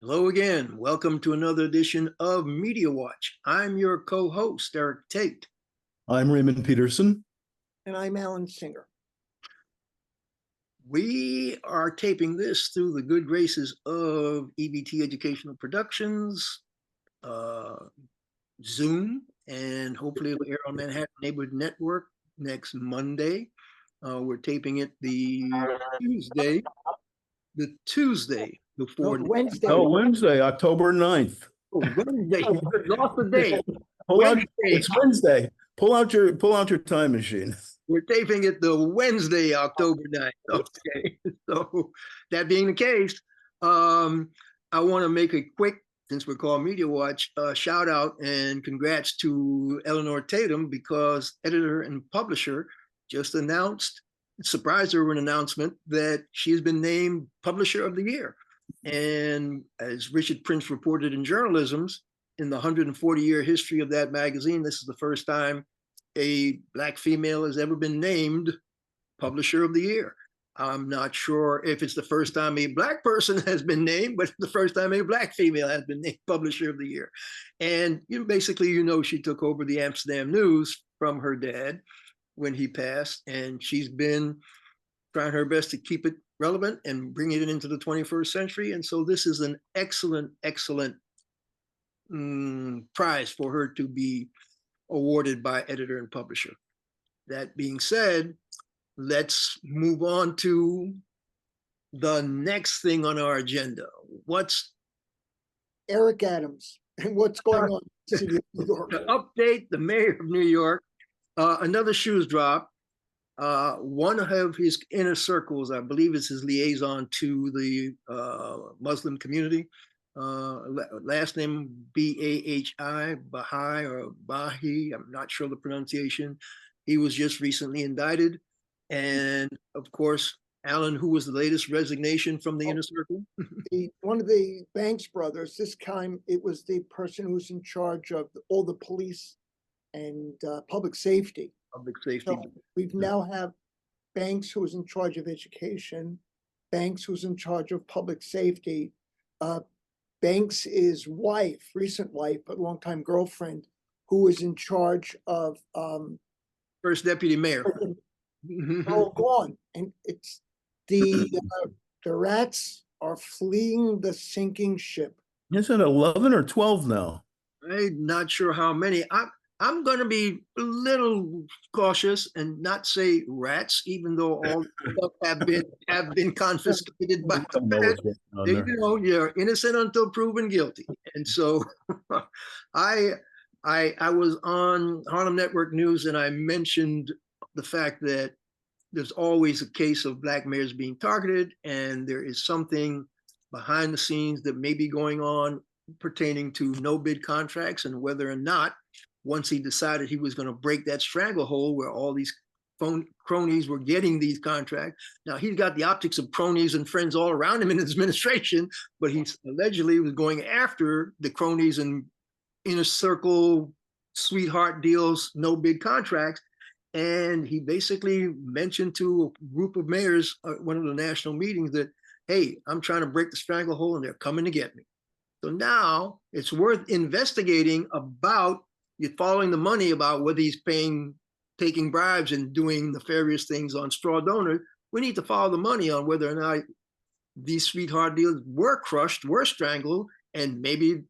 Hello again. Welcome to another edition of Media Watch. I'm your co-host, Eric Tait. I'm Raymond Peterson. And I'm Alan Singer. We are taping this through the good graces of EBT Educational Productions, Zoom, and hopefully it'll air on Manhattan Neighborhood Network next Monday. We're taping it the Tuesday before Wednesday. Wednesday, October 9th. Wednesday. Lost the day. It's Wednesday. Pull out your time machine. We're taping it the Wednesday, October 9th. Okay. So that being the case, I want to make a quick, since we're called Media Watch, shout out and congrats to Elinor Tatum, because editor and publisher just announced, surprised her with an announcement that she has been named Publisher of the Year. And as Richard Prince reported in Journalisms, in the 140-year history of that magazine, this is the first time a Black female has ever been named Publisher of the Year. I'm not sure if it's the first time a Black person has been named, but it's the first time a Black female has been named Publisher of the Year. And basically, she took over the Amsterdam News from her dad when he passed, and she's been trying her best to keep it relevant and bring it into the 21st century. And so this is an excellent prize for her to be awarded by editor and publisher. That being said, let's move on to the next thing on our agenda. What's Eric Adams and what's going on in the city of New York? The update, the mayor of New York, another shoes drop. One of his inner circles, I believe it's his liaison to the Muslim community, last name B-A-H-I, Baha'i or Bahi, I'm not sure the pronunciation. He was just recently indicted. And of course, Alan, who was the latest resignation from the inner circle? One of the Banks brothers, this time it was the person who's in charge of all the police and public safety. Public safety. So we now have Banks, who is in charge of education, Banks, who's in charge of public safety. Banks' wife, recent wife, but longtime girlfriend, who is in charge of First deputy mayor. all gone. And it's the rats are fleeing the sinking ship. Is it 11 or 12 now? I'm not sure how many. I'm going to be a little cautious and not say rats, even though all stuff have been confiscated by the Fed. You're innocent until proven guilty. And so I was on Harlem Network News, and I mentioned the fact that there's always a case of Black mayors being targeted, and there is something behind the scenes that may be going on pertaining to no bid contracts, and whether or not, once he decided he was going to break that stranglehold where all these cronies were getting these contracts. Now, he's got the optics of cronies and friends all around him in his administration, but he allegedly was going after the cronies and inner circle sweetheart deals, no bid contracts. And he basically mentioned to a group of mayors at one of the national meetings that, hey, I'm trying to break the stranglehold and they're coming to get me. So now it's worth investigating about you following the money, about whether he's taking bribes and doing nefarious things on straw donors. We need to follow the money on whether or not these sweetheart deals were crushed, were strangled, and maybe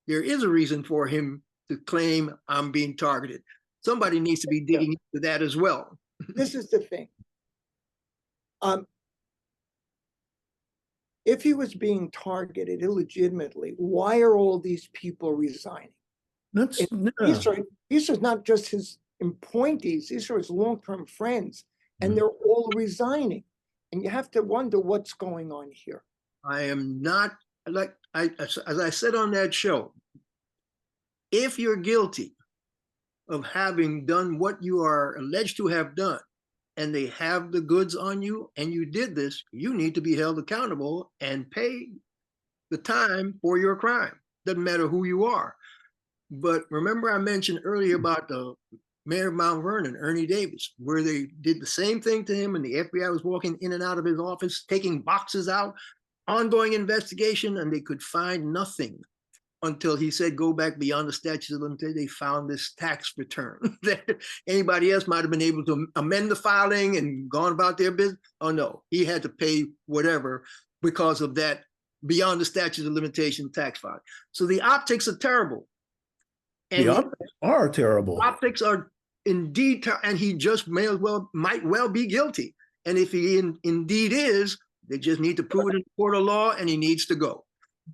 there is a reason for him to claim I'm being targeted. Somebody needs to be digging into that as well. This is the thing. If he was being targeted illegitimately, why are all these people resigning? These are not just his appointees, these are his long-term friends, and they're all resigning. And you have to wonder what's going on here. I am not, as I said on that show, if you're guilty of having done what you are alleged to have done, and they have the goods on you, and you did this, you need to be held accountable and pay the time for your crime. Doesn't matter who you are. But remember, I mentioned earlier about the mayor of Mount Vernon, Ernie Davis, where they did the same thing to him, and the FBI was walking in and out of his office, taking boxes out, ongoing investigation, and they could find nothing until he said, go back beyond the statute of limitations. They found this tax return that anybody else might have been able to amend the filing and gone about their business. Oh no, he had to pay whatever because of that beyond the statute of limitation tax filing. So the optics are terrible. And the optics are terrible. Optics are indeed, and he just might well be guilty. And if he indeed is, they just need to prove it in the court of law, and he needs to go.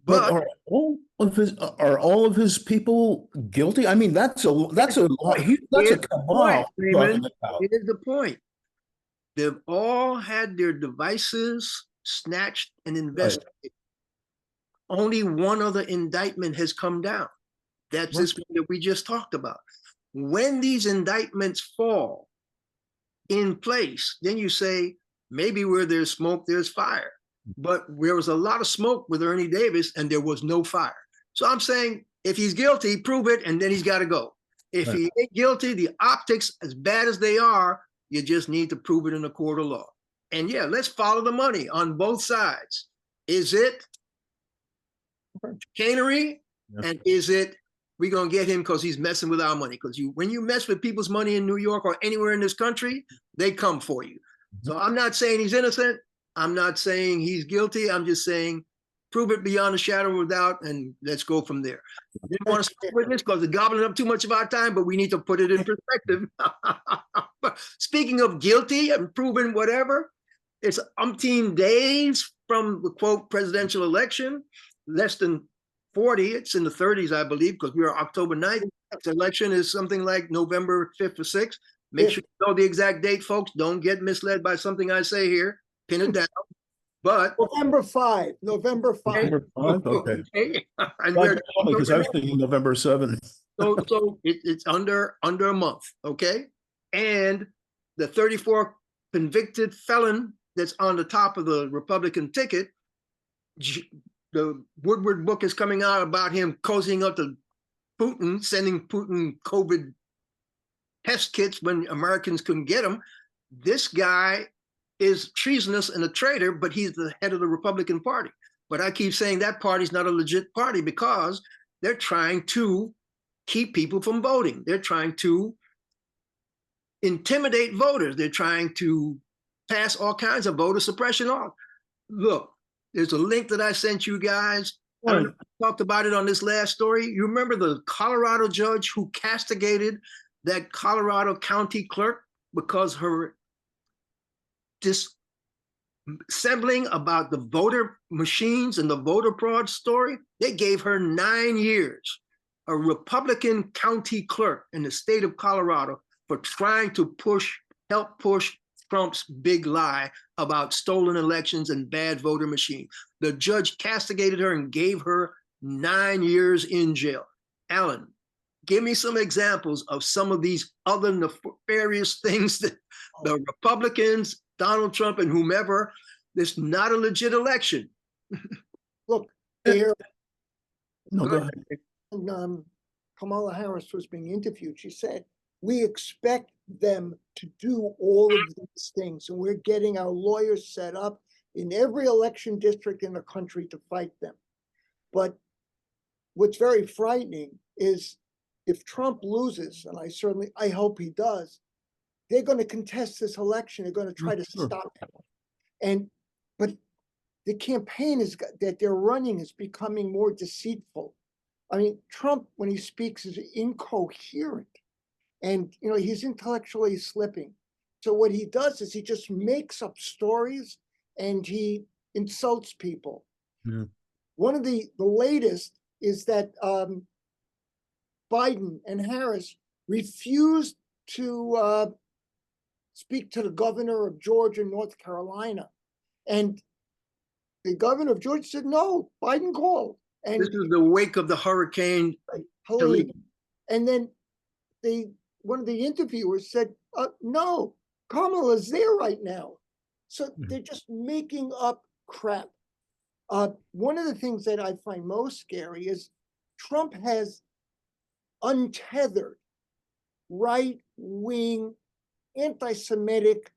But are all of his people guilty? I mean, that's a cabal. Raymond, here's the point. They've all had their devices snatched and investigated. Right. Only one other indictment has come down. That's this one that we just talked about. When these indictments fall in place, then you say, maybe where there's smoke, there's fire. But there was a lot of smoke with Ernie Davis and there was no fire. So I'm saying, if he's guilty, prove it, and then he's got to go. If he ain't guilty, the optics, as bad as they are, you just need to prove it in the court of law. And yeah, let's follow the money on both sides. Is it chicanery? Yeah. And is it, we're going to get him because he's messing with our money? Because when you mess with people's money in New York or anywhere in this country, they come for you. So I'm not saying he's innocent. I'm not saying he's guilty. I'm just saying prove it beyond a shadow of a doubt, and let's go from there. I didn't want to stick with this because it's gobbling up too much of our time, but we need to put it in perspective. Speaking of guilty and proven whatever, it's umpteen days from the quote presidential election, less than 40. It's in the 30s, I believe, because we are October 9th. The election is something like November 5th or 6th. Make sure you know the exact date, folks. Don't get misled by something I say here. Pin it down. But November 5. November 5. November 5? Okay. Because I was thinking November 7. So it's under a month, okay? And the 34 convicted felon that's on the top of the Republican ticket, the Woodward book is coming out about him cozying up to Putin, sending Putin COVID test kits when Americans couldn't get them. This guy is treasonous and a traitor, but he's the head of the Republican Party. But I keep saying that party's not a legit party because they're trying to keep people from voting. They're trying to intimidate voters. They're trying to pass all kinds of voter suppression laws. Look, there's a link that I sent you guys. I don't know if I talked about it on this last story. You remember the Colorado judge who castigated that Colorado county clerk because her dissembling about the voter machines and the voter fraud story? They gave her 9 years, a Republican county clerk in the state of Colorado, for trying to help push Trump's big lie about stolen elections and bad voter machines. The judge castigated her and gave her 9 years in jail. Alan, give me some examples of some of these other nefarious things that the Republicans, Donald Trump and whomever, this not a legit election. Look, there. No, go ahead. When Kamala Harris was being interviewed, she said, we expect them to do all of these things, and we're getting our lawyers set up in every election district in the country to fight them. But what's very frightening is if Trump loses, and I hope he does, they're going to contest this election. They're going to try to stop it. But the campaign that they're running is becoming more deceitful. I mean, Trump, when he speaks, is incoherent, and he's intellectually slipping. So what he does is he just makes up stories and he insults people. Yeah. One of the latest is that Biden and Harris refused to speak to the governor of Georgia and North Carolina. And the governor of Georgia said, no, Biden called. And this is the wake of the hurricane. Helene. And then one of the interviewers said, no, Kamala's there right now. So they're just making up crap. One of the things that I find most scary is Trump has untethered right-wing anti-Semitic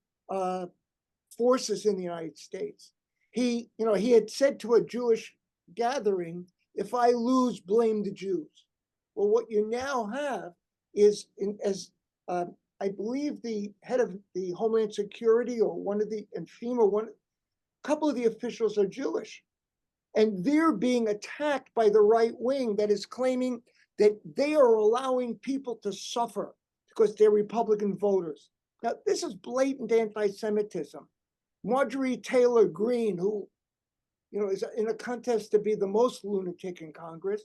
forces in the United States. he had said to a Jewish gathering, if I lose, blame the Jews. Well, what you now have is, I believe the head of the Homeland Security or one of the, and FEMA, a couple of the officials are Jewish. And they're being attacked by the right wing that is claiming that they are allowing people to suffer because they're Republican voters. Now, this is blatant anti-Semitism. Marjorie Taylor Greene, who is in a contest to be the most lunatic in Congress,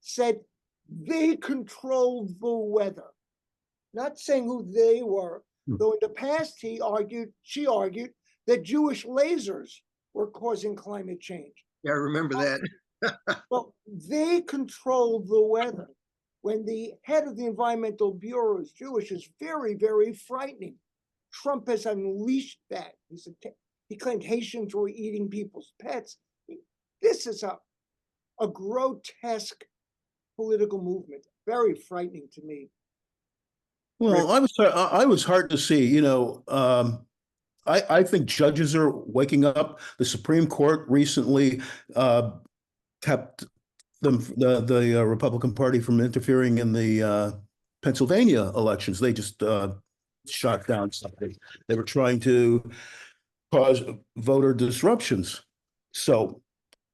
said they control the weather. Not saying who they were, though in the past she argued that Jewish lasers were causing climate change. Yeah, I remember that. Well, they control the weather. When the head of the Environmental Bureau is Jewish, is very, very frightening. Trump has unleashed that. He claimed Haitians were eating people's pets. This is a grotesque political movement. Very frightening to me. Well, I was hard to see. I think judges are waking up. The Supreme Court recently kept the Republican Party from interfering in the Pennsylvania elections. They just shot down something. They were trying to cause voter disruptions. So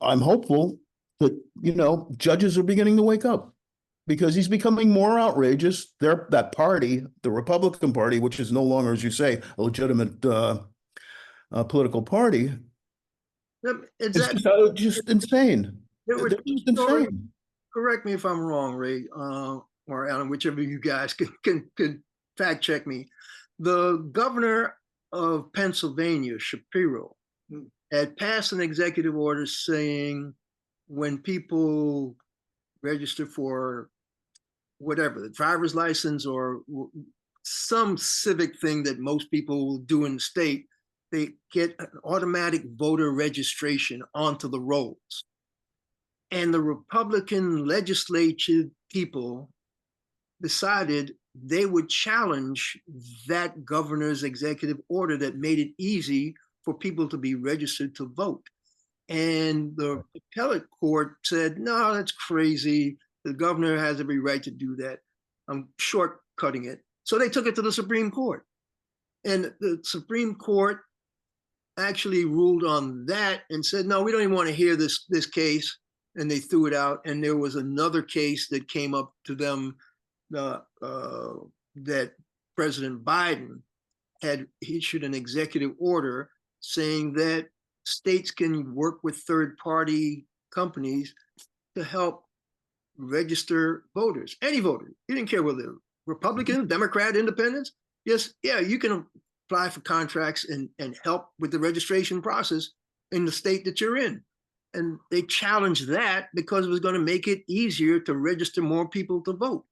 I'm hopeful that, judges are beginning to wake up because he's becoming more outrageous. That party, the Republican Party, which is no longer, as you say, a legitimate political party, It's just insane. They're just insane. Correct me if I'm wrong, Ray, or Alan, whichever you guys can fact check me. The governor of Pennsylvania, Shapiro, had passed an executive order saying when people register for whatever, the driver's license or some civic thing that most people will do in the state, they get an automatic voter registration onto the rolls. And the Republican legislature people decided they would challenge that governor's executive order that made it easy for people to be registered to vote. And the appellate court said, no, that's crazy. The governor has every right to do that. I'm shortcutting it. So they took it to the Supreme Court. And the Supreme Court actually ruled on that and said, no, we don't even want to hear this case. And they threw it out. And there was another case that came up to them that President Biden had issued an executive order saying that states can work with third-party companies to help register voters, any voter. You didn't care whether Republican, Democrat, Independents. Yes, yeah, you can apply for contracts and help with the registration process in the state that you're in. And they challenged that because it was going to make it easier to register more people to vote.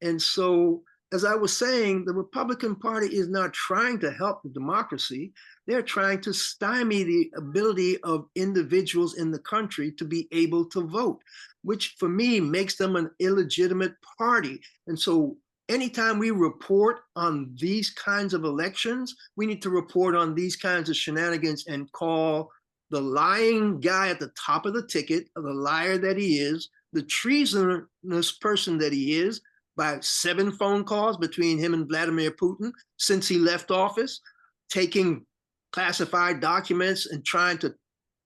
And so, as I was saying, the Republican Party is not trying to help the democracy. They're trying to stymie the ability of individuals in the country to be able to vote, which for me makes them an illegitimate party. And so anytime we report on these kinds of elections, we need to report on these kinds of shenanigans and call the lying guy at the top of the ticket, the liar that he is, the treasonous person that he is, by 7 phone calls between him and Vladimir Putin since he left office, taking classified documents and trying to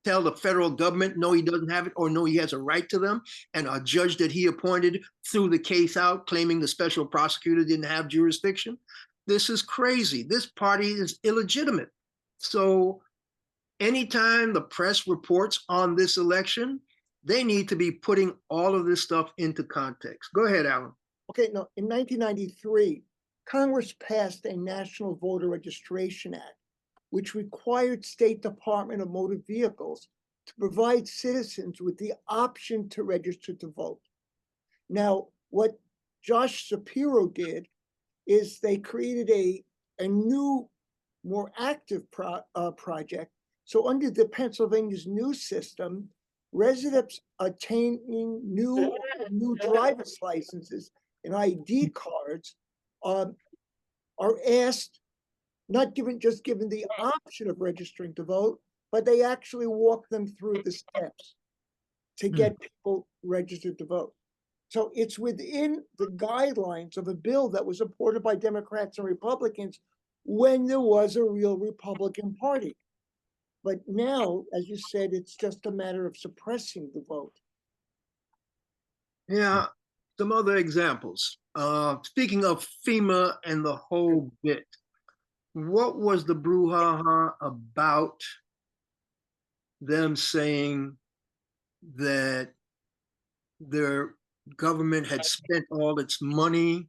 tell the federal government, no, he doesn't have it, or no, he has a right to them. And a judge that he appointed threw the case out, claiming the special prosecutor didn't have jurisdiction. This is crazy. This party is illegitimate. So anytime the press reports on this election, they need to be putting all of this stuff into context. Go ahead, Alan. Okay, no, in 1993, Congress passed a National Voter Registration Act, which required State Department of Motor Vehicles to provide citizens with the option to register to vote. Now, what Josh Shapiro did is they created a new, more active project. So under the Pennsylvania's new system, residents obtaining new driver's licenses and ID cards are asked, not given, just given the option of registering to vote, but they actually walk them through the steps to get people registered to vote. So it's within the guidelines of a bill that was supported by Democrats and Republicans when there was a real Republican Party. But now, as you said, it's just a matter of suppressing the vote. Yeah, some other examples. Speaking of FEMA and the whole bit, what was the brouhaha about them saying that their government had spent all its money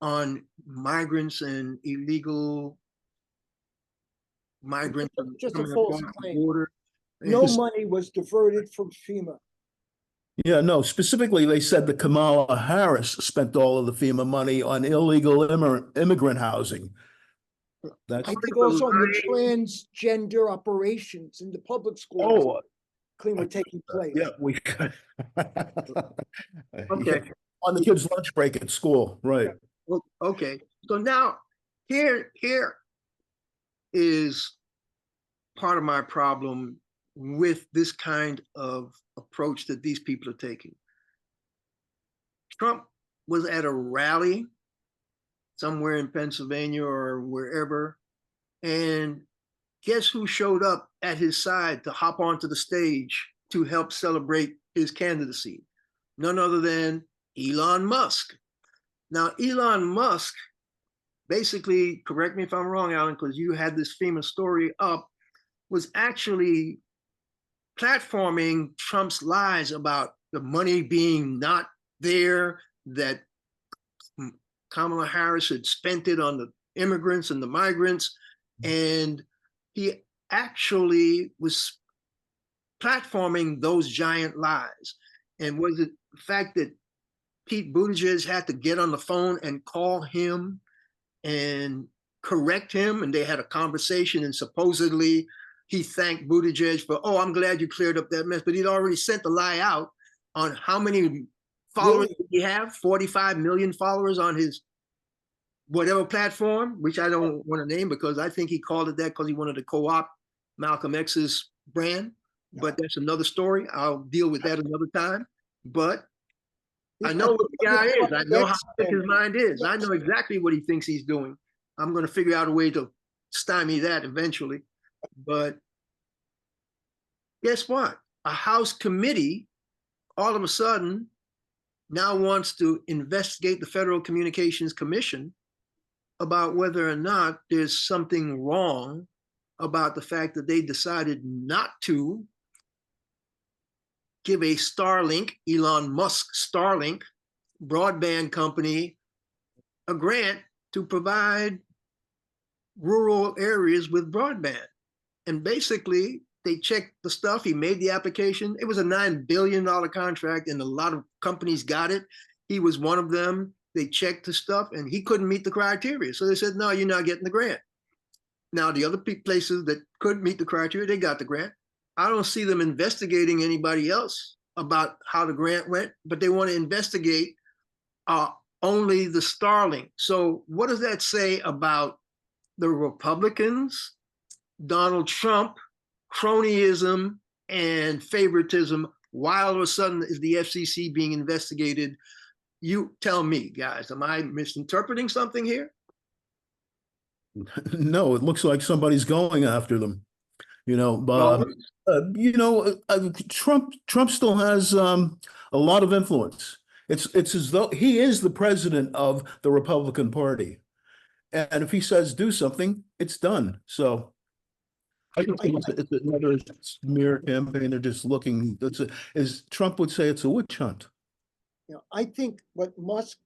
on migrants and illegal migrants? Just a false claim. Border? No money was diverted from FEMA. Yeah, no, specifically, they said that Kamala Harris spent all of the FEMA money on illegal immigrant housing. I think also on the transgender operations in the public schools. Clean were taking place. Yeah, we could. Okay. On the kids' lunch break at school, right? Well, okay. So now here is part of my problem with this kind of approach that these people are taking. Trump was at a rally somewhere in Pennsylvania or wherever, and guess who showed up at his side to hop onto the stage to help celebrate his candidacy? None other than Elon Musk. Now, Elon Musk, basically, correct me if I'm wrong, Alan, because you had this famous story up, was actually platforming Trump's lies about the money being not there, that Kamala Harris had spent it on the immigrants and the migrants, and he actually was platforming those giant lies. And was it the fact that Pete Buttigieg had to get on the phone and call him and correct him, and they had a conversation, and supposedly he thanked Buttigieg for, oh, I'm glad you cleared up that mess, but he'd already sent the lie out on how many followers did he have? 45 million followers on his whatever platform, which I don't want to name because I think he called it that because he wanted to co-opt Malcolm X's brand. But that's another story. I'll deal with that another time. But I know what the guy is. I know how thick his mind is. I know exactly what he thinks he's doing. I'm going to figure out a way to stymie that eventually. But guess what? A House committee all of a sudden now wants to investigate the Federal Communications Commission about whether or not there's something wrong about the fact that they decided not to give a Starlink, Elon Musk Starlink broadband company, a grant to provide rural areas with broadband. And basically, they checked the stuff. He made the application. It was a $9 billion contract, and a lot of companies got it. He was one of them. They checked the stuff, and he couldn't meet the criteria. So they said, no, you're not getting the grant. Now, the other places that could meet the criteria, they got the grant. I don't see them investigating anybody else about how the grant went, but they want to investigate only the Starlink. So what does that say about the Republicans, Donald Trump, cronyism, and favoritism? Why all of a sudden is the FCC being investigated? You tell me, guys, am I misinterpreting something here? No, it looks like somebody's going after them. Trump still has a lot of influence. It's as though he is the president of the Republican Party, and if he says do something, it's done. So I think it's another smear campaign. They're just looking. As Trump would say, it's a witch hunt. I think what Musk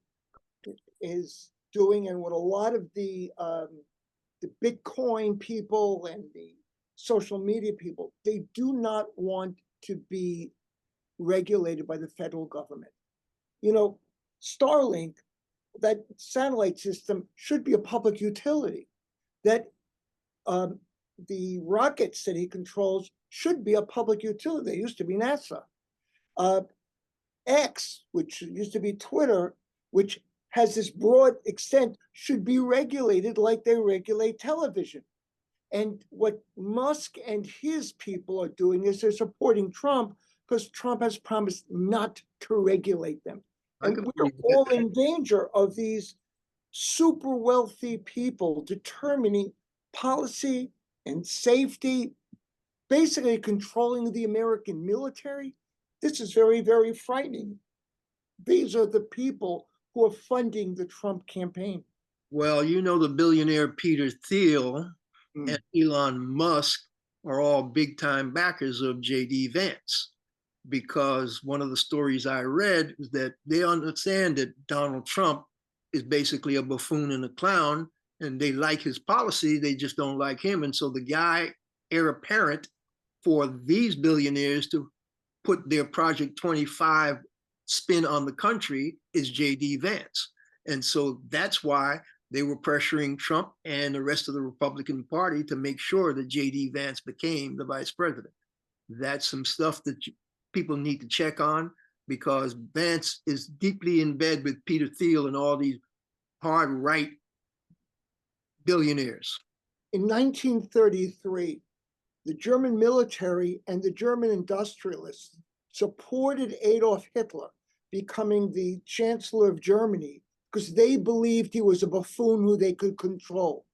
is doing, and what a lot of the Bitcoin people and the social media people, they do not want to be regulated by the federal government. Starlink, that satellite system, should be a public utility. That the rockets that he controls should be a public utility. They used to be NASA. X, which used to be Twitter, which has this broad extent, should be regulated like they regulate television. And what Musk and his people are doing is they're supporting Trump because Trump has promised not to regulate them. And we're all in danger of these super wealthy people determining policy and safety, basically controlling the American military. This is very, very frightening. These are the people who are funding the Trump campaign. Well, you know, the billionaire Peter Thiel and Elon Musk are all big time backers of J.D. Vance, because one of the stories I read is that they understand that Donald Trump is basically a buffoon and a clown, and they like his policy, they just don't like him. And so the heir apparent for these billionaires to put their Project 25 spin on the country is J.D. Vance. And so that's why they were pressuring Trump and the rest of the Republican Party to make sure that J.D. Vance became the vice president. That's some stuff that people need to check on, because Vance is deeply in bed with Peter Thiel and all these hard right billionaires. In 1933, the German military and the German industrialists supported Adolf Hitler becoming the Chancellor of Germany because they believed he was a buffoon who they could control.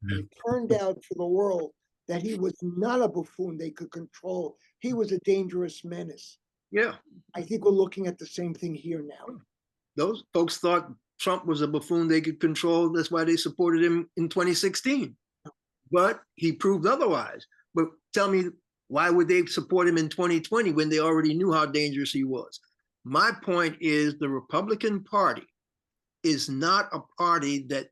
Yeah. It turned out for the world that he was not a buffoon they could control. He was a dangerous menace. Yeah. I think we're looking at the same thing here now. Those folks thought Trump was a buffoon they could control. That's why they supported him in 2016. But he proved otherwise. But tell me, why would they support him in 2020 when they already knew how dangerous he was? My point is, the Republican Party is not a party that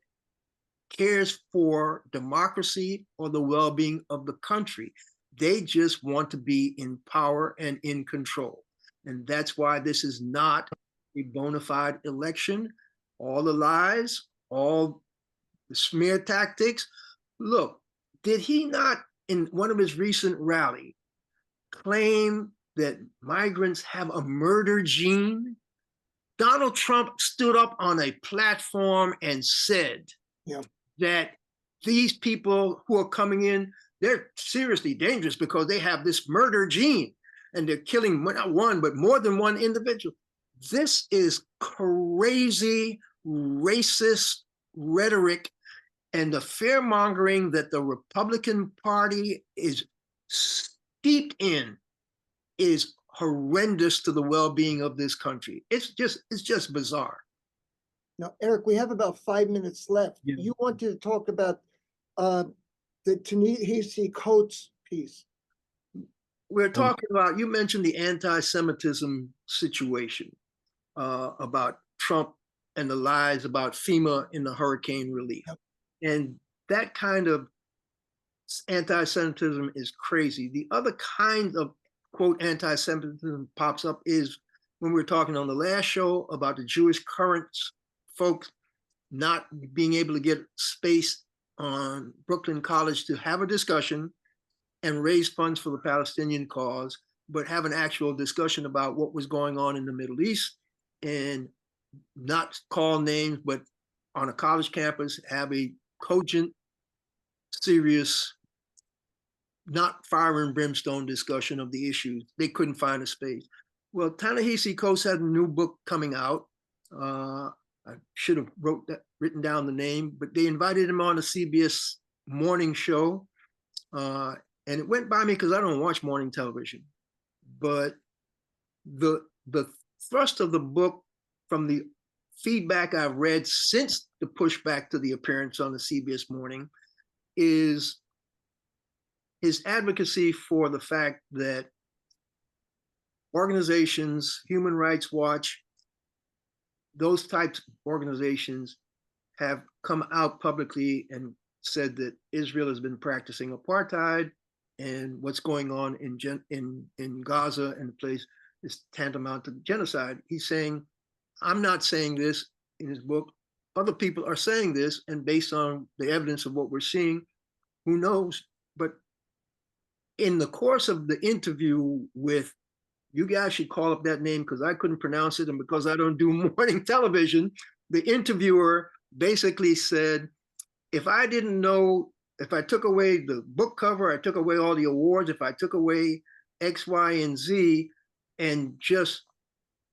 cares for democracy or the well-being of the country. They just want to be in power and in control. And that's why this is not a bona fide election. All the lies, all the smear tactics. Look, did he not, in one of his recent rallies, claim that migrants have a murder gene? Donald Trump stood up on a platform and said that these people who are coming in, they're seriously dangerous because they have this murder gene and they're killing not one, but more than one individual. This is crazy, racist rhetoric, and the fear-mongering that the Republican Party is steeped in is horrendous to the well-being of this country. It's just bizarre. Now, Eric, we have about 5 minutes left. Yeah. You wanted to talk about the Ta-Nehisi Coates piece. We're talking about, you mentioned the anti-Semitism situation about Trump and the lies about FEMA in the hurricane relief. Yep. And that kind of anti-Semitism is crazy. The other kind of, quote, anti-Semitism pops up is when we were talking on the last show about the Jewish Currents folks not being able to get space on Brooklyn College to have a discussion and raise funds for the Palestinian cause, but have an actual discussion about what was going on in the Middle East, and not call names, but on a college campus, have a cogent, serious, not fire and brimstone discussion of the issues. They couldn't find a space. Well, Ta-Nehisi Coates had a new book coming out. I should have written down the name, but they invited him on a CBS morning show. And it went by me because I don't watch morning television. But the thrust of the book, from the feedback I've read since the pushback to the appearance on the CBS morning, is his advocacy for the fact that organizations, Human Rights Watch, those types of organizations have come out publicly and said that Israel has been practicing apartheid, and what's going on in Gaza and the place is tantamount to genocide. He's saying, I'm not saying this in his book. Other people are saying this, and based on the evidence of what we're seeing, who knows? But in the course of the interview with, you guys should call up that name because I couldn't pronounce it, and because I don't do morning television, the interviewer basically said, if I didn't know if I took away the book cover, I took away all the awards, if I took away X, Y, and Z, and just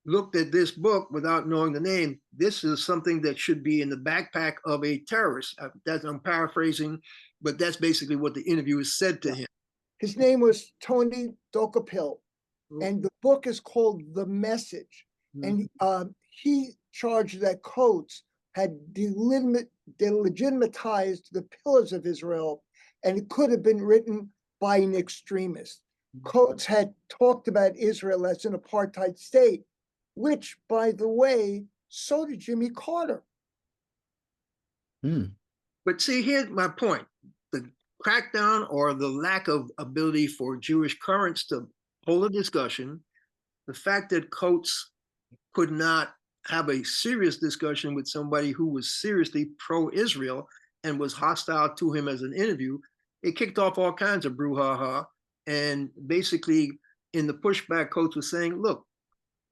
looked at this book without knowing the name, this is something that should be in the backpack of a terrorist. I'm paraphrasing, but that's basically what the interviewer said to him. His name was Tony Dokapil, and the book is called The Message. And he charged that Coates had delegitimized the pillars of Israel, and it could have been written by an extremist. Coates had talked about Israel as an apartheid state, which, by the way, so did Jimmy Carter. But see, here's my point. The crackdown or the lack of ability for Jewish currents to hold a discussion, the fact that Coates could not have a serious discussion with somebody who was seriously pro-Israel and was hostile to him as an interview, it kicked off all kinds of brouhaha. And basically, in the pushback, Coates was saying, look,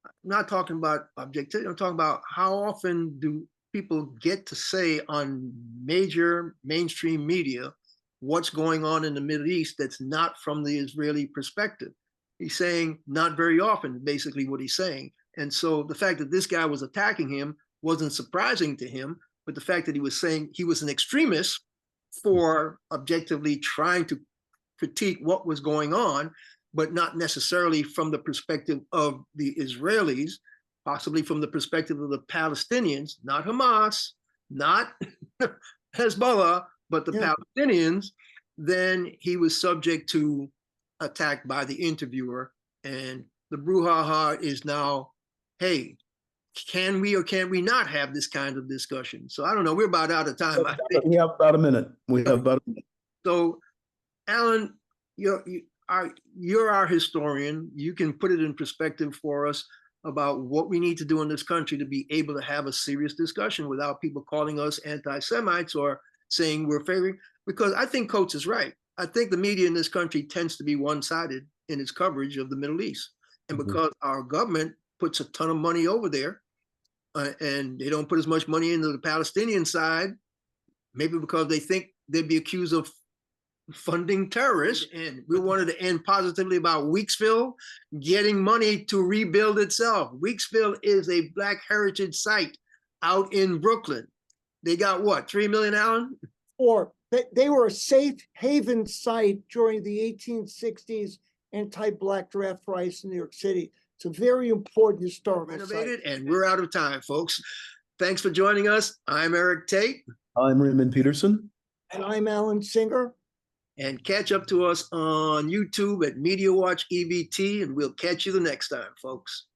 I'm not talking about objectivity, I'm talking about how often do people get to say on major mainstream media what's going on in the Middle East that's not from the Israeli perspective. He's saying not very often, basically what he's saying. And so the fact that this guy was attacking him wasn't surprising to him, but the fact that he was saying he was an extremist for objectively trying to critique what was going on, but not necessarily from the perspective of the Israelis, possibly from the perspective of the Palestinians, not Hamas, not Hezbollah, but the Palestinians, then he was subject to attack by the interviewer. And the brouhaha is now, hey, can we or can we not have this kind of discussion? So I don't know, we're about out of time. We have about a minute. So, Alan, you're our historian. You can put it in perspective for us about what we need to do in this country to be able to have a serious discussion without people calling us anti-Semites or saying we're favoring, because I think Coates is right. I think the media in this country tends to be one-sided in its coverage of the Middle East. And because our government puts a ton of money over there and they don't put as much money into the Palestinian side, maybe because they think they'd be accused of funding terrorists. And we wanted to end positively about Weeksville getting money to rebuild itself. Weeksville is a Black heritage site out in Brooklyn. They got what, 3 million, Alan? Or they were a safe haven site during the 1860s anti-Black draft riots in New York City. It's a very important historical Renovated, site. and we're out of time, folks. Thanks for joining us. I'm Eric Tait. I'm Raymond Peterson. And I'm Alan Singer. And catch up to us on YouTube at Media Watch EVT, and we'll catch you the next time, folks.